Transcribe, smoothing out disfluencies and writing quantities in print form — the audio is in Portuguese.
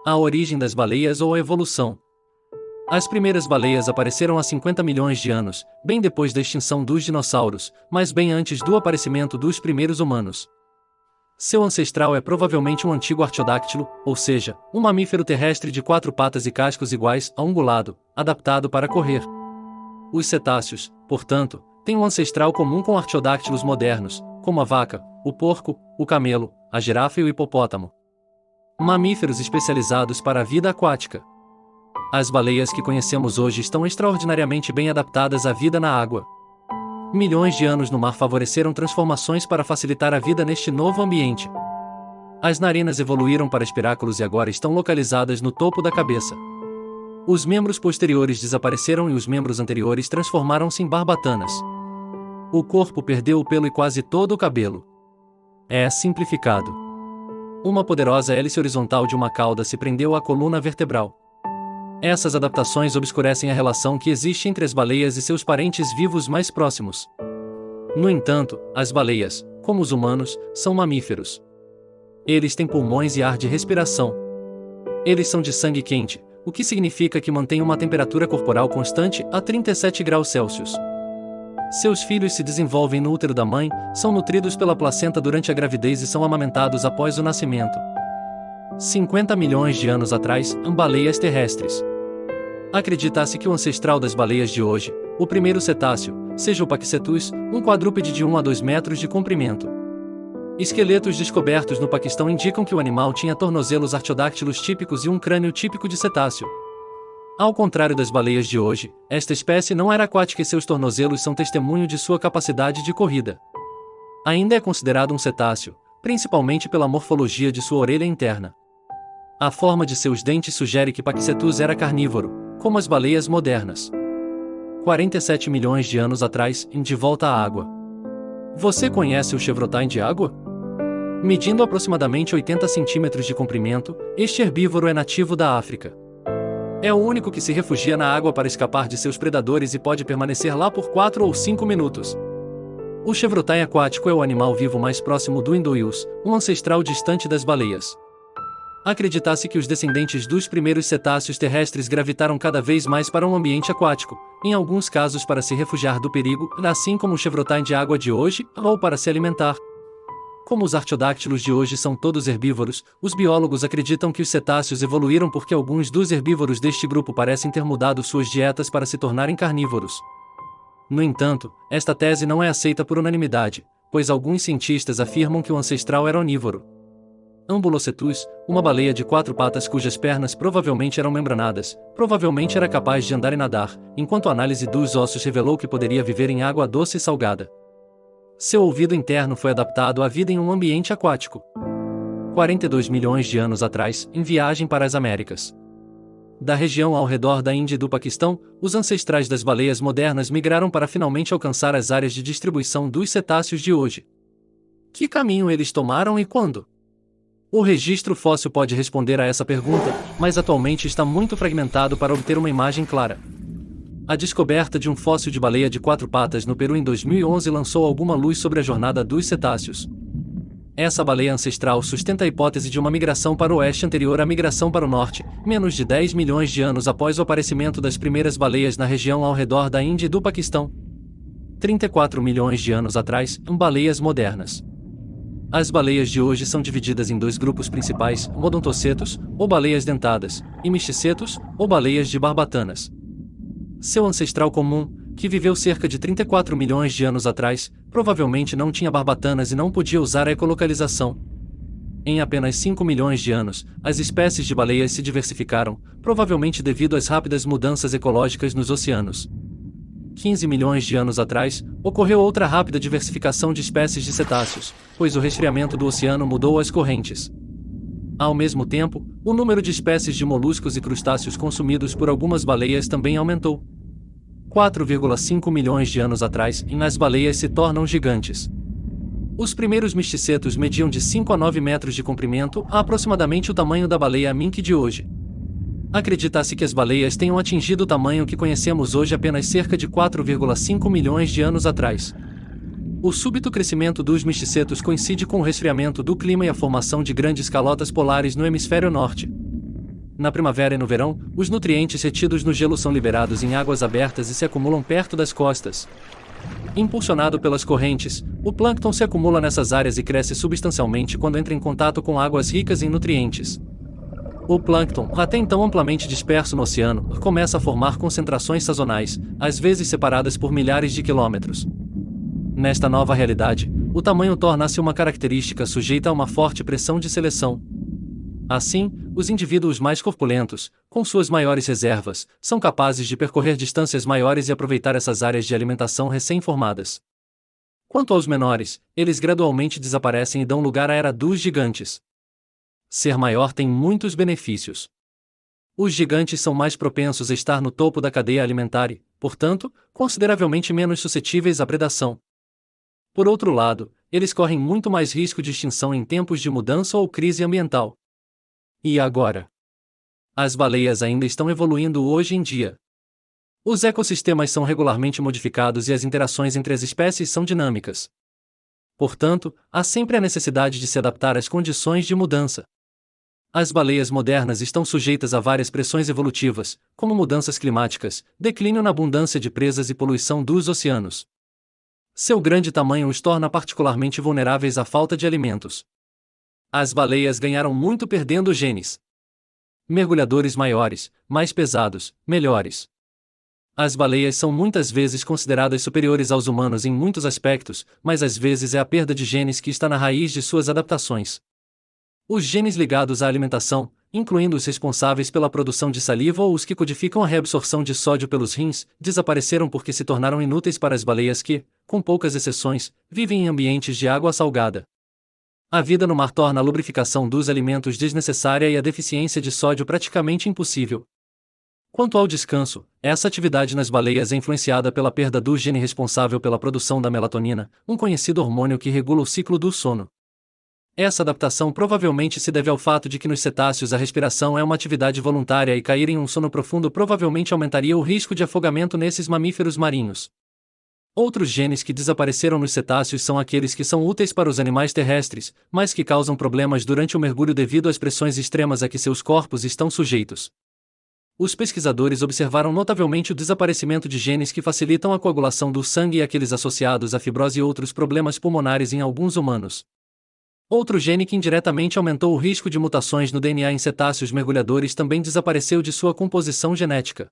A origem das baleias ou a evolução. As primeiras baleias apareceram há 50 milhões de anos, bem depois da extinção dos dinossauros, mas bem antes do aparecimento dos primeiros humanos. Seu ancestral é provavelmente um antigo artiodáctilo, ou seja, um mamífero terrestre de 4 patas e cascos iguais a ungulado, adaptado para correr. Os cetáceos, portanto, têm um ancestral comum com artiodáctilos modernos, como a vaca, o porco, o camelo, a girafa e o hipopótamo. Mamíferos especializados para a vida aquática. As baleias que conhecemos hoje estão extraordinariamente bem adaptadas à vida na água. Milhões de anos no mar favoreceram transformações para facilitar a vida neste novo ambiente. As narinas evoluíram para espiráculos e agora estão localizadas no topo da cabeça. Os membros posteriores desapareceram e os membros anteriores transformaram-se em barbatanas. O corpo perdeu o pelo e quase todo o cabelo. É simplificado. Uma poderosa hélice horizontal de uma cauda se prendeu à coluna vertebral. Essas adaptações obscurecem a relação que existe entre as baleias e seus parentes vivos mais próximos. No entanto, as baleias, como os humanos, são mamíferos. Eles têm pulmões e ar de respiração. Eles são de sangue quente, o que significa que mantêm uma temperatura corporal constante a 37 graus Celsius. Seus filhos se desenvolvem no útero da mãe, são nutridos pela placenta durante a gravidez e são amamentados após o nascimento. 50 milhões de anos atrás, baleias terrestres. Acredita-se que o ancestral das baleias de hoje, o primeiro cetáceo, seja o Paquicetus, um quadrúpede de 1 a 2 metros de comprimento. Esqueletos descobertos no Paquistão indicam que o animal tinha tornozelos artiodáctilos típicos e um crânio típico de cetáceo. Ao contrário das baleias de hoje, esta espécie não era aquática e seus tornozelos são testemunho de sua capacidade de corrida. Ainda é considerado um cetáceo, principalmente pela morfologia de sua orelha interna. A forma de seus dentes sugere que Paquicetus era carnívoro, como as baleias modernas. 47 milhões de anos atrás, de volta à água. Você conhece o chevrotain de água? Medindo aproximadamente 80 centímetros de comprimento, este herbívoro é nativo da África. É o único que se refugia na água para escapar de seus predadores e pode permanecer lá por 4 ou 5 minutos. O chevrotain aquático é o animal vivo mais próximo do Indoius, um ancestral distante das baleias. Acredita-se que os descendentes dos primeiros cetáceos terrestres gravitaram cada vez mais para um ambiente aquático, em alguns casos para se refugiar do perigo, assim como o chevrotain de água de hoje, ou para se alimentar. Como os artiodáctilos de hoje são todos herbívoros, os biólogos acreditam que os cetáceos evoluíram porque alguns dos herbívoros deste grupo parecem ter mudado suas dietas para se tornarem carnívoros. No entanto, esta tese não é aceita por unanimidade, pois alguns cientistas afirmam que o ancestral era onívoro. Ambulocetus, uma baleia de 4 patas cujas pernas provavelmente eram membranadas, provavelmente era capaz de andar e nadar, enquanto a análise dos ossos revelou que poderia viver em água doce e salgada. Seu ouvido interno foi adaptado à vida em um ambiente aquático. 42 milhões de anos atrás, em viagem para as Américas. Da região ao redor da Índia e do Paquistão, os ancestrais das baleias modernas migraram para finalmente alcançar as áreas de distribuição dos cetáceos de hoje. Que caminho eles tomaram e quando? O registro fóssil pode responder a essa pergunta, mas atualmente está muito fragmentado para obter uma imagem clara. A descoberta de um fóssil de baleia de 4 patas no Peru em 2011 lançou alguma luz sobre a jornada dos cetáceos. Essa baleia ancestral sustenta a hipótese de uma migração para o oeste anterior à migração para o norte, menos de 10 milhões de anos após o aparecimento das primeiras baleias na região ao redor da Índia e do Paquistão. 34 milhões de anos atrás, baleias modernas. As baleias de hoje são divididas em 2 grupos principais, odontocetos, ou baleias dentadas, e misticetos, ou baleias de barbatanas. Seu ancestral comum, que viveu cerca de 34 milhões de anos atrás, provavelmente não tinha barbatanas e não podia usar a ecolocalização. Em apenas 5 milhões de anos, as espécies de baleias se diversificaram, provavelmente devido às rápidas mudanças ecológicas nos oceanos. 15 milhões de anos atrás, ocorreu outra rápida diversificação de espécies de cetáceos, pois o resfriamento do oceano mudou as correntes. Ao mesmo tempo, o número de espécies de moluscos e crustáceos consumidos por algumas baleias também aumentou. 4,5 milhões de anos atrás, as baleias se tornam gigantes. Os primeiros misticetos mediam de 5 a 9 metros de comprimento, a aproximadamente o tamanho da baleia mink de hoje. Acredita-se que as baleias tenham atingido o tamanho que conhecemos hoje apenas cerca de 4,5 milhões de anos atrás. O súbito crescimento dos misticetos coincide com o resfriamento do clima e a formação de grandes calotas polares no hemisfério norte. Na primavera e no verão, os nutrientes retidos no gelo são liberados em águas abertas e se acumulam perto das costas. Impulsionado pelas correntes, o plâncton se acumula nessas áreas e cresce substancialmente quando entra em contato com águas ricas em nutrientes. O plâncton, até então amplamente disperso no oceano, começa a formar concentrações sazonais, às vezes separadas por milhares de quilômetros. Nesta nova realidade, o tamanho torna-se uma característica sujeita a uma forte pressão de seleção. Assim, os indivíduos mais corpulentos, com suas maiores reservas, são capazes de percorrer distâncias maiores e aproveitar essas áreas de alimentação recém-formadas. Quanto aos menores, eles gradualmente desaparecem e dão lugar à era dos gigantes. Ser maior tem muitos benefícios. Os gigantes são mais propensos a estar no topo da cadeia alimentar e, portanto, consideravelmente menos suscetíveis à predação. Por outro lado, eles correm muito mais risco de extinção em tempos de mudança ou crise ambiental. E agora? As baleias ainda estão evoluindo hoje em dia. Os ecossistemas são regularmente modificados e as interações entre as espécies são dinâmicas. Portanto, há sempre a necessidade de se adaptar às condições de mudança. As baleias modernas estão sujeitas a várias pressões evolutivas, como mudanças climáticas, declínio na abundância de presas e poluição dos oceanos. Seu grande tamanho os torna particularmente vulneráveis à falta de alimentos. As baleias ganharam muito perdendo genes. Mergulhadores maiores, mais pesados, melhores. As baleias são muitas vezes consideradas superiores aos humanos em muitos aspectos, mas às vezes é a perda de genes que está na raiz de suas adaptações. Os genes ligados à alimentação, incluindo os responsáveis pela produção de saliva ou os que codificam a reabsorção de sódio pelos rins, desapareceram porque se tornaram inúteis para as baleias que, com poucas exceções, vivem em ambientes de água salgada. A vida no mar torna a lubrificação dos alimentos desnecessária e a deficiência de sódio praticamente impossível. Quanto ao descanso, essa atividade nas baleias é influenciada pela perda do gene responsável pela produção da melatonina, um conhecido hormônio que regula o ciclo do sono. Essa adaptação provavelmente se deve ao fato de que nos cetáceos a respiração é uma atividade voluntária e cair em um sono profundo provavelmente aumentaria o risco de afogamento nesses mamíferos marinhos. Outros genes que desapareceram nos cetáceos são aqueles que são úteis para os animais terrestres, mas que causam problemas durante o mergulho devido às pressões extremas a que seus corpos estão sujeitos. Os pesquisadores observaram notavelmente o desaparecimento de genes que facilitam a coagulação do sangue e aqueles associados à fibrose e outros problemas pulmonares em alguns humanos. Outro gene que indiretamente aumentou o risco de mutações no DNA em cetáceos mergulhadores também desapareceu de sua composição genética.